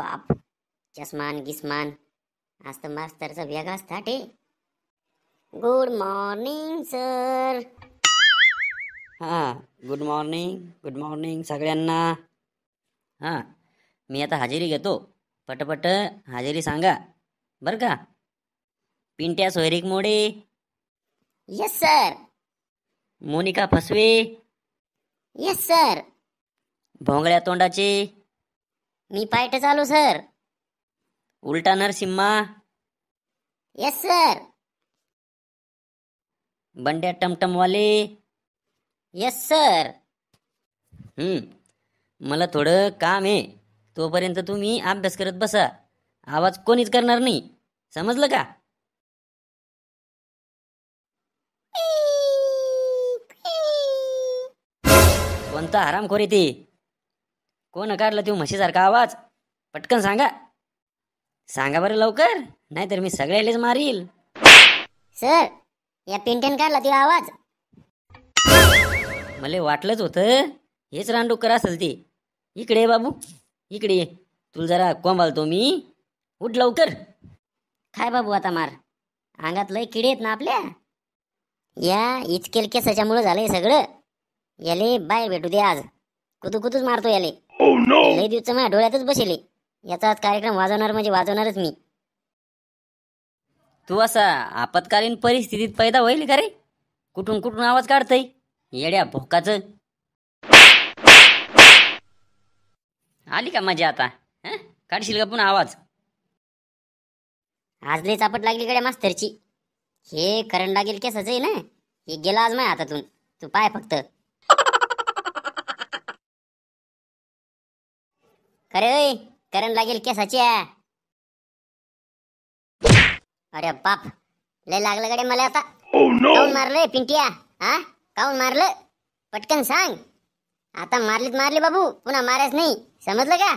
बाप, चष्मान गिस्मान, आज तर मास्तरचा वेगळाच थाट आहे. Good morning sir. हां, गुड मॉर्निंग सगळ्यांना. हां, मी आता हजेरी घेतो. पटपट हजेरी सांगा बरं का. पिंट्या सोयरिक मोडे, यस सर. मोनिका फसवे, यस सर. भोंगळ्या तोंडाचे, मी पायट चालू सर. उलटा नरसिम्हा, यस सर. बंड्या टमटमवाले. Yes sir. मला थोडं काम आहे, तोपर्यंत तुम्ही अभ्यास करत बसा. आवाज कोणीच करणार नाही, समजलं का. कोणता हरामखोर आहे ते. कोण काढला तो म्हशीसारखा आवाज. पटकन सांगा, सांगा बरं लवकर, नाहीतर मी सगळ्यालेच मारील. सर, या पिंट्यान काढला तो आवाज. मला वाटलंच होतं हेच रानडुक्कर असेल ते. इकडे ये बाबू, इकडे ये. तुला जरा कोंबालतो मी. उठ लवकर. काय बाबू आता मार, अंगात लय किडे आहेत ना आपल्या. या इचकेल केसाच्यामुळे झालंय सगळं. याले बाहेर भेटू दे आज. कुतूच मारतो याले. लय दिवस माझ्या डोळ्यातच बसेले. याचा आज कार्यक्रम वाजवणार म्हणजे वाजवणारच मी. तू असा आपत्कालीन परिस्थितीत पैदा होईल का रे. कुठून आवाज काढतय येड्या भोकाचं. आली का मजा आता. काढशील का पुन्हा आवाज. आज लय चापट लागली गड्या मास्तरची. हे करंट लागेल केसाच आहे ना. हे गेला आज माझ्या हातातून. तू पाय फक्त. खरे करंट लागेल केसाच्या. अरे बाप, लय लागलं गड्या मला आता. काऊन मारलं पिंटिया. हा, काऊन मारलं पटकन सांग. आता मारले बाबू, पुन्हा मारायच नाही, समजलं का.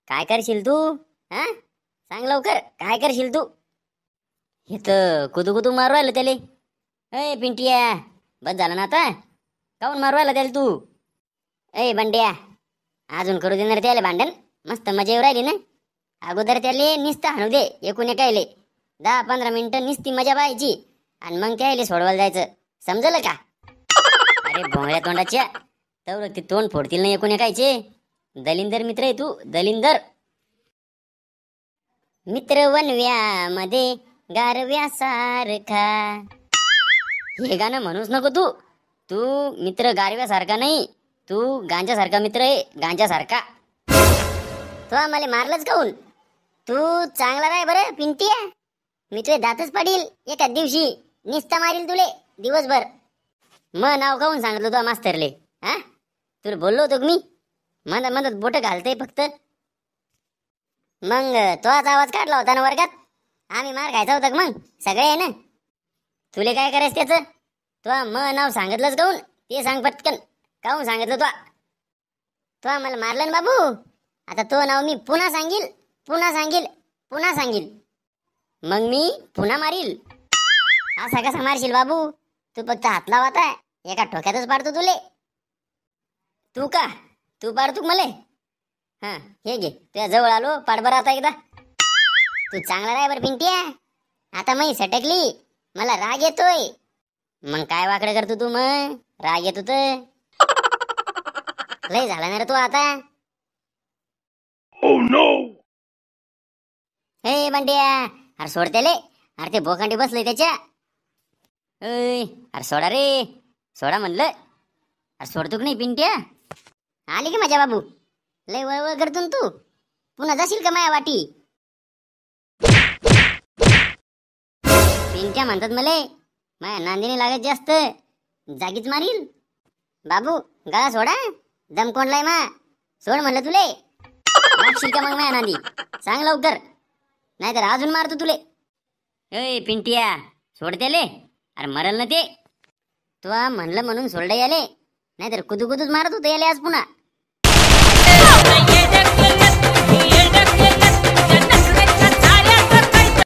काय करशील तू. हा, सांग लवकर, काय करशील तू. हे तर कुदू मारू राहिलं त्याले. अय पिंटिया, बस झालं ना आता. काऊन मारू राहिला त्याला तू. ए बंड्या, अजून करू देणार त्याला भांडण. मस्त मजा येऊ राहिली ना. अगोदर त्याले निस्ता हाणू दे. एकूण एकायले 10-15 मिनिटं निस्ती मजा पाहायची, आणि मग त्याला सोडवायला जायचं, समजलं का. अरे भोंगळ्या तोंडाच्या, तर ते तोंड फोडतील ना एकूण एकायचे. दलिंदर मित्र आहे तू, दलिंदर मित्र. वनव्यामध्ये गारव्यासारखा. हे गाणं म्हणूच नको तू. तू मित्र गारव्यासारखा नाही, तू गांजासारखा मित्र आहे, गांजासारखा. तो आम्हाला मारलंच काऊन. तू चांगला राय बरं पिंटिया. मी तुझे दातच पाडील एका दिवशी. निस्ता मारील तुले दिवसभर. मग नाव काऊन सांगितलं तू मास्तरले. हा, तुला बोललो होतो मी. मधात बोट घालतय फक्त. मग तोच आवाज काढला होता ना वर्गात. आम्ही मार खायचा होता मग सगळे आहे ना. तुले काय करायचं त्याचं. तो मग नाव सांगितलंच काऊन ते सांग पटकन. काऊन सांगितलं तो आम्हाला मारलं ना बाबू. आता तो नाव मी पुन्हा सांगील. मग मी पुन्हा मारील. असा कसा मारशील बाबू. तू फक्त हात लावता, एका ठोक्यातच पाडतो तुले. तू पाडतो मले. हा, हे घे, तुझ्या जवळ आलो, पाड बरं आता एकदा. तू चांगला राय बरं पिंटिया. आता मी सटकली, मला राग येतोय. मग काय वाकडं करतो तू. मग राग येतो तर लय झाला ना रे तू आता. हे बंड्या, अरे सोड त्याले. अरे ते बोकांडी बसलंय त्याच्या. अरे सोडा रे, सोडा म्हणलं. अरे सोडतो की नाही पिंट्या. आली की माझ्या बाबू. लय वळ करतो ना तू. पुन्हा जाशील का माया वाटी. पिंट्या म्हणतात मले. माया नांदीने लागत जास्त, जागीच मारील. बाबू गळा सोडा. दम कोंडलाय मा. सोड म्हणलं तुले. लागशील का मग माया नांदी. सांग लवकर, नाहीतर अजून मारतो तुले. ए पिंटिया, सोड त्याले. अरे मरल ना ते. तू म्हणलं म्हणून सोडलं याले, नाहीतर कुदूच मारत होतं याले आज पुन्हा.